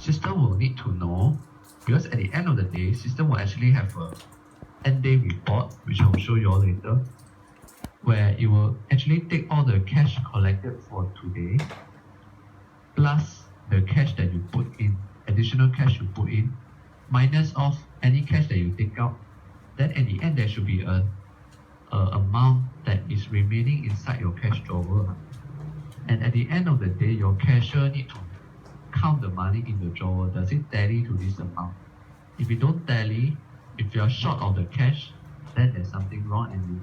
system will need to know, because at the end of the day, system will actually have a end day report, which I will show you all later, where it will actually take all the cash collected for today, plus the cash that you put in, additional cash you put in, minus off any cash that you take out. Then at the end, there should be a amount that is remaining inside your cash drawer. And at the end of the day, your cashier need to count the money in the drawer. Does it tally to this amount? If it don't tally, if you're short of the cash, then there's something wrong and you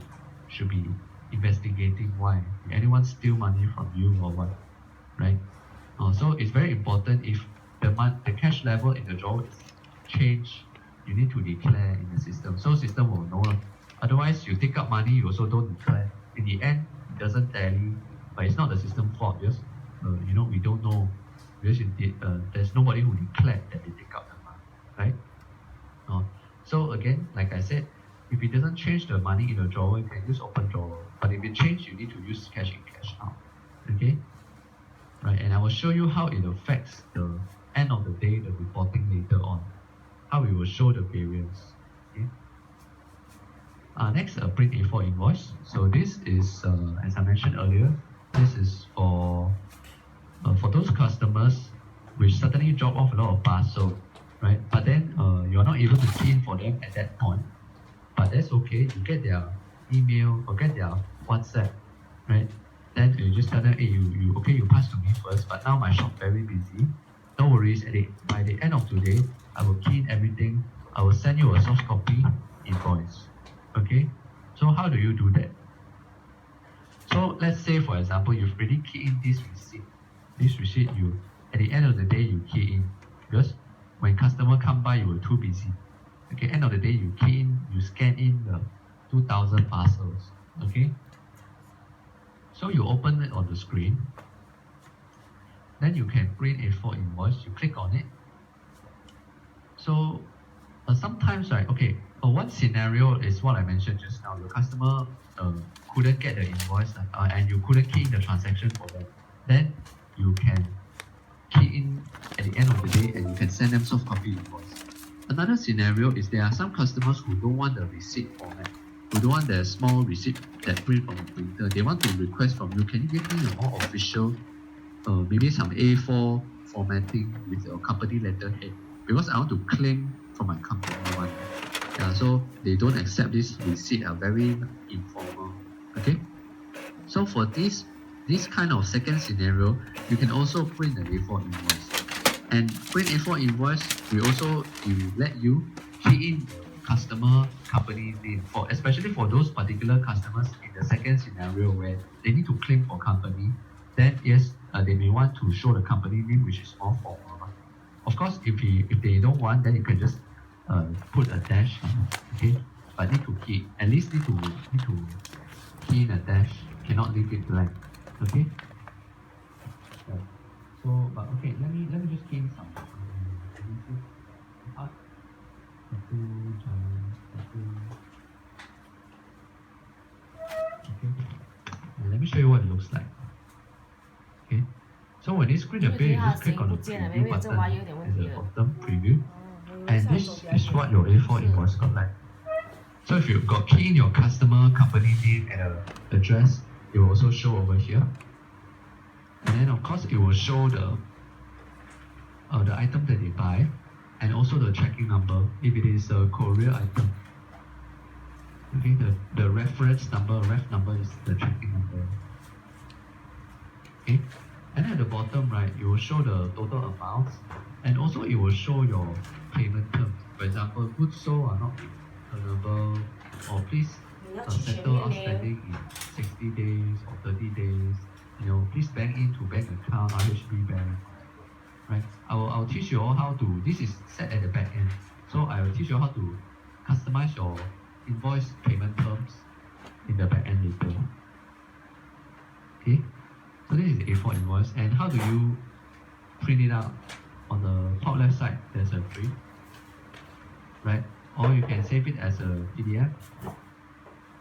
should be investigating why. Did anyone steal money from you or what? Right? So it's very important, if the cash level in the drawer is changed, you need to declare in the system, so system will know. Otherwise, you take out money, you also don't declare. In the end, it doesn't tally, but it's not the system fault, because we don't know, because there's nobody who declared that they take out the money, right? So again, like I said, if it doesn't change the money in the drawer, you can use open drawer. But if it changes, you need to use cash in, cash out. Okay? Right, and I will show you how it affects the end of the day, the reporting later on. How we will show the variance. Okay? Next, print A4 invoice. So this is, as I mentioned earlier, this is for those customers which suddenly drop off a lot of parcel, right? But then you're not able to key in for them at that point. But that's okay. You get their email or get their WhatsApp, right? Then you just tell them, hey, you pass to me first, but now my shop very busy. No worries, by the end of today, I will key in everything. I will send you a soft copy invoice. Okay? So how do you do that? So let's say, for example, you've already keyed in this receipt. This receipt, at the end of the day, you key in. Because when customer come by, you were too busy. Okay, end of the day, you key in, you scan in the 2,000 parcels. Okay? So you open it on the screen. Then you can print A4 invoice. You click on it. So sometimes, right, okay, one scenario is what I mentioned just now. Your customer couldn't get the invoice and you couldn't key in the transaction for them. Then you can key in at the end of the day and you can send them soft copy invoice. Another scenario is there are some customers who don't want the receipt format, who don't want the small receipt that print from the printer. They want to request from you, can you give me a more official, maybe some A4 formatting with your company letterhead, because I want to claim for my company one. Yeah, so they don't accept this receipt, are very informal. Okay, so for this kind of second scenario, you can also print an A4 invoice. And print A4 invoice, we let you key in the customer company name, especially for those particular customers in the second scenario where they need to claim for company. Then yes, they may want to show the company name, which is more formal. Of course, if they don't want, then you can just put a dash. Okay, but need to key, at least need to key in a dash. Cannot leave it blank. Okay. Right. So, but okay, let me just key in some. Okay. Let me show you what it looks like. Okay. So when you screen appear, you just click on the preview button at the bottom, preview. And this is what your A4 invoice got like. So if you've got key in your customer, company name and address, it will also show over here. And then of course it will show the item that they buy and also the tracking number if it is a courier item. Okay, the reference number, ref number is the tracking number. Okay, and at the bottom right, it will show the total amounts and also it will show your payment terms. For example, goods sold are not returnable, or please settle outstanding in 60 days or 30 days. Please bank into bank account, RHB bank. Right? I'll teach you all how to. This is set at the back end, so I will teach you how to customize your invoice payment terms in the back end later. Okay, so this is the A4 invoice, and how do you print it out? On the top left side, there's a print, right? Or you can save it as a PDF,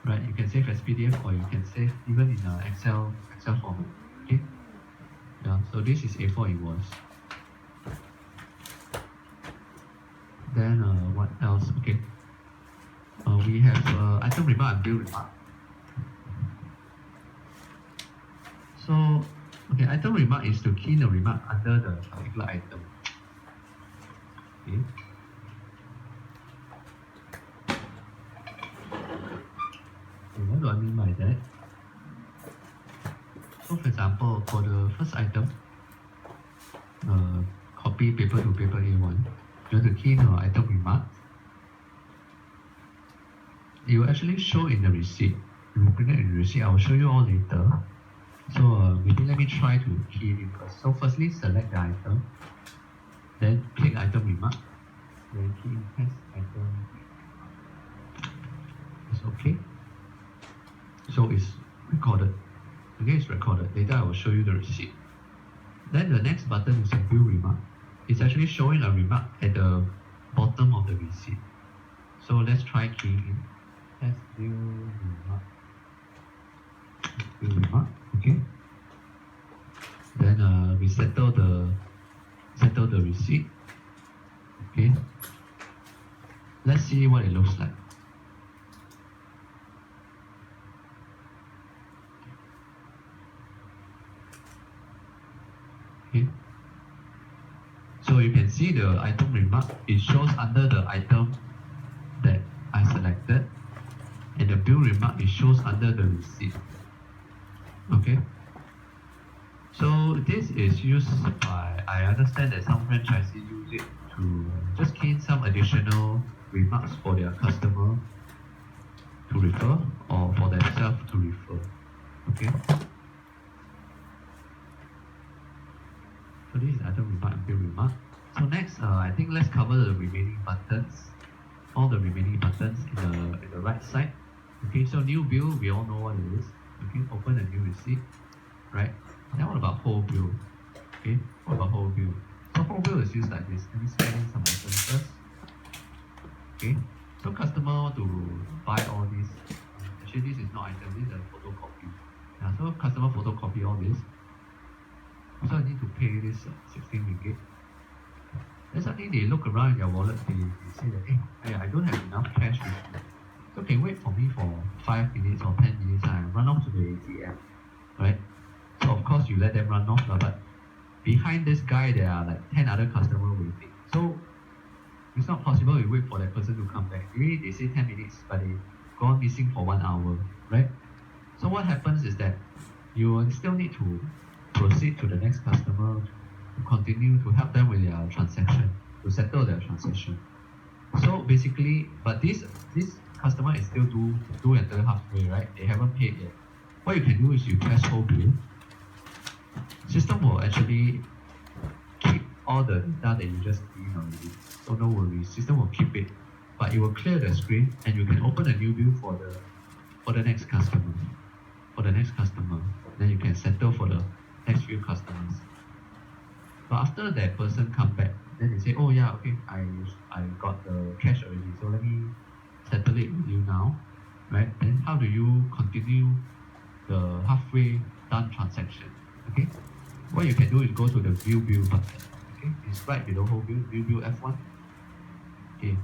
right? You can save as PDF, or you can save even in Excel format. Okay, yeah. So this is A4 invoice. item remark and bill remark. So, okay, item remark is to key in a remark under the particular item. Okay. So what do I mean by that? So for example, for the first item, copy paper to paper A1, you have to key in an item remark. It will actually show in the receipt. You will bring it in the receipt. I will show you all later. So maybe let me try to key it in first. So firstly, select the item, then click item remark, then key in test item. It's okay. So it's recorded. Okay, it's recorded. Later I will show you the receipt. Then the next button is a bill remark. It's actually showing a remark at the bottom of the receipt. So let's try keying in. Test bill remark. Bill remark. Okay. Then we settle the receipt. Okay. Let's see what it looks like. Okay. So you can see the item remark. It shows under the item that I selected, and the bill remark it shows under the receipt. Okay. So this is used by, I understand that some franchisees use it to just key in some additional remarks for their customer to refer or for themselves to refer. Okay. So this is item remark and bill remark. So next, I think let's cover the remaining buttons, all the remaining buttons in the right side. Okay, so new bill, we all know what it is. Okay, open a new receipt, right? Now what about whole bill? Okay, what about whole bill? So whole bill is used like this. Let me scan in some items first. Okay, so customer want to buy all these. Actually, this is not item, this is a photocopy. Yeah, so customer photocopy all this. So I need to pay this 16 ringgit. Then suddenly they look around in their wallet, they say that, hey, I don't have enough cash with me. So can wait for me for 5 minutes or 10 minutes and run off to the ATM, right? So of course you let them run off, but behind this guy there are like 10 other customers waiting. So it's not possible you wait for that person to come back. Maybe they say 10 minutes, but they gone missing for 1 hour, right? So what happens is that you will still need to proceed to the next customer to continue to help them with their transaction, to settle their transaction. So basically, but this customer is still do until halfway, right? They haven't paid yet. What you can do is you press whole bill. System will actually keep all the data that you just keyed in already. So no worries, system will keep it. But it will clear the screen and you can open a new bill for the next customer. For the next customer. Then you can settle for the next few customers. But after that person come back, then they say, oh yeah, okay, I got the cash already, so let me settle it with you now, right? Then how do you continue the halfway done transaction? Okay, what you can do is go to the view bill button. Okay, it's right below whole bill, view bill F1. Okay,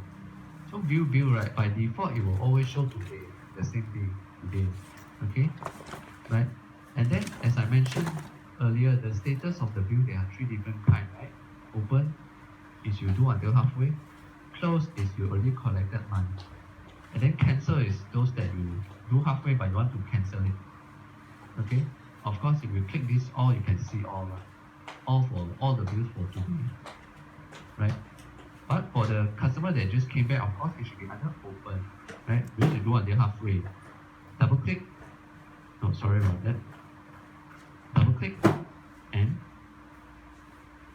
so view bill, right, by default it will always show today, the same day, today. Okay, right? And then as I mentioned earlier, the status of the bill, there are 3 different kinds, right? Open is you do until halfway, close is you already collected money, and then cancel is those that you do halfway but you want to cancel it. Okay, of course if you click this all, you can see all, all for all the bills for today, right? But for the customer that just came back, of course it should be under open, right? Because you do until halfway, double click, no, sorry about that, double click, and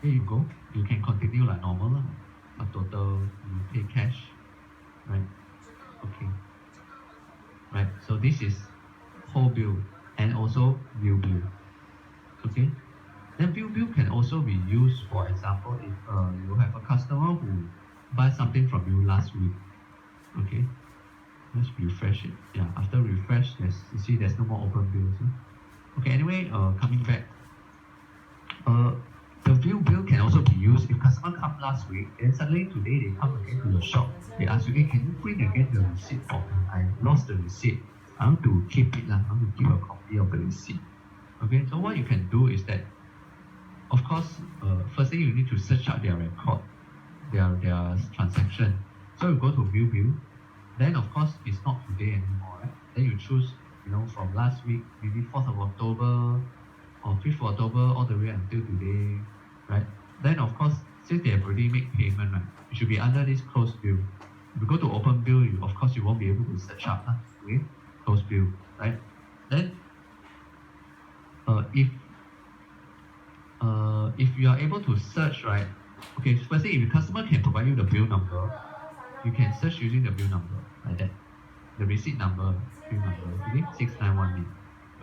here you go. You can continue like normal, a total, you pay cash, right? Okay, right, so this is whole bill and also view bill. Okay, then view bill can also be used, for example, if you have a customer who buys something from you last week. Okay, let's refresh it. Yeah, after refresh, you see there's no more open bills. Okay, anyway, coming back, The view bill can also be used if customer come last week, then suddenly today they come again to your shop. They ask you, hey, can you print again the receipt for me? I lost the receipt. I want to keep it. I want to keep a copy of the receipt. Okay, so what you can do is that, of course, first thing you need to search out their record, their transaction. So you go to view bill. Then of course it's not today anymore, right? Then you choose, from last week, maybe 4th of October or 5th of October all the way until today, right? Then of course, since they have already made payment, right, it should be under this closed bill. If you go to open bill, of course you won't be able to search up, okay? Closed bill, right? Then if you are able to search, right? Okay, firstly, if the customer can provide you the bill number, you can search using the bill number like that. The receipt number, bill number, okay, 6918.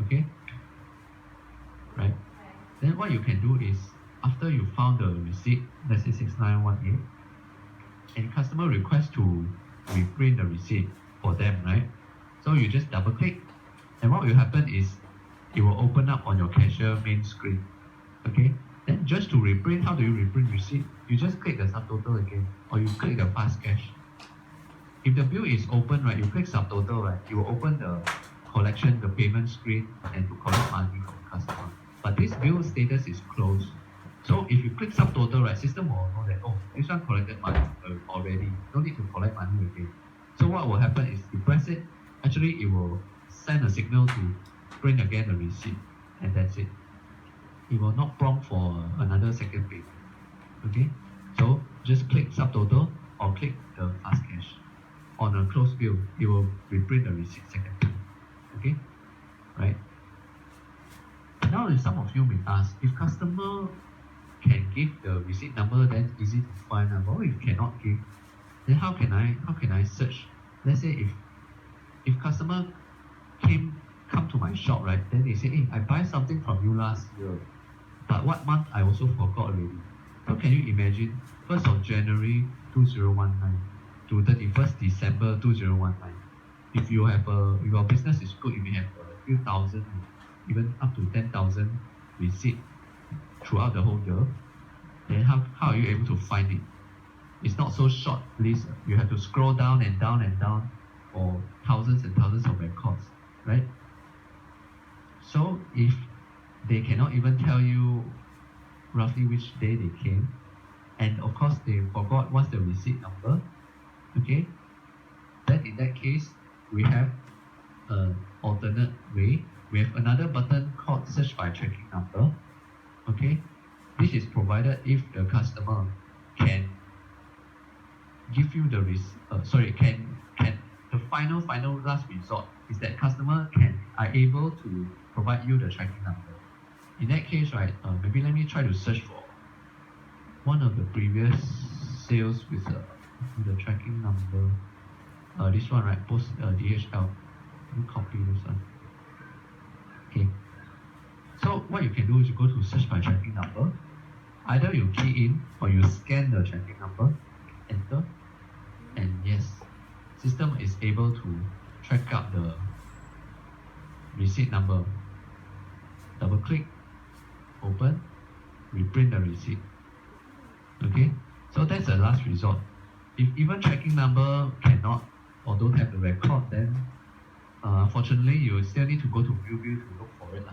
Okay, right? Then what you can do is, after you found the receipt, let's say 6918, and customer requests to reprint the receipt for them, right? So you just double click, and what will happen is it will open up on your cashier main screen. Okay, then just to reprint, how do you reprint receipt? You just click the subtotal again, or you click the fast cash. If the bill is open, right, you click subtotal, right, you will open the collection, the payment screen, and to collect money from the customer. But this bill status is closed. So if you click subtotal, right, system will know that, oh, this one collected money already. Don't need to collect money again. So what will happen is, you press it, actually it will send a signal to print again the receipt, and that's it. It will not prompt for another second payment. Okay, so just click subtotal or click the fast cash. On a closed bill, it will reprint the receipt second time. Okay, right? Now, if some of you may ask, if customer can give the receipt number, then easy to find. But if cannot give, then how can I search? Let's say if customer come to my shop, right? Then they say, hey, I buy something from you last year, but what month I also forgot already. So can you imagine, 1st of January 2019 to 31st December 2019. If you have if your business is good, you may have a few thousand, even up to 10,000 receipt throughout the whole year. Then how are you able to find it? It's not so short list. You have to scroll down and down and down for thousands and thousands of records, right? So if they cannot even tell you roughly which day they came, and of course they forgot what's the receipt number, okay, then in that case we have an alternate way. We have another button called search by tracking number. Okay, this is provided if the customer can give you the can the final last resort is that customer are able to provide you the tracking number. In that case, right, maybe let me try to search for one of the previous sales with the tracking number. This one, right, post DHL. Let me copy this one. Okay. So what you can do is you go to search by tracking number. Either you key in or you scan the tracking number, enter, and yes, system is able to track up the receipt number. Double click, open, reprint the receipt. Okay, so that's the last resort. If even tracking number cannot or don't have the record, then unfortunately you still need to go to view to look for it.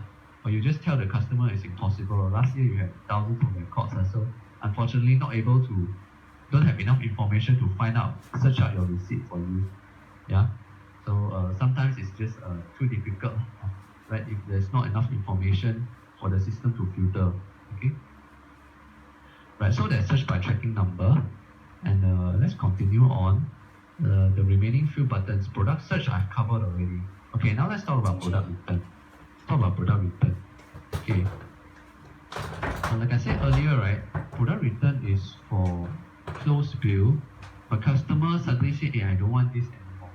Or you just tell the customer it's impossible. Last year you had thousands of records, so unfortunately don't have enough information to find out, search out your receipt for you. Yeah, so sometimes it's just too difficult, right? If there's not enough information for the system to filter. Okay, right, so that's search by tracking number. And let's continue on the remaining few buttons. Product search I've covered already. Okay, now let's talk about product return. Okay, like I said earlier, right, product return is for closed bill, but customer suddenly say, hey, I don't want this anymore.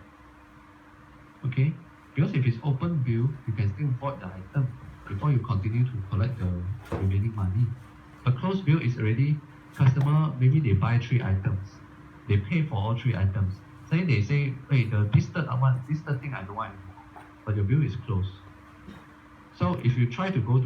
Okay, because if it's open bill, you can still void the item before you continue to collect the remaining money. But closed bill is already, customer, maybe they buy 3 items, they pay for all 3 items. Then they say, hey, this third thing I don't want anymore, but your bill is closed. So if you try to go to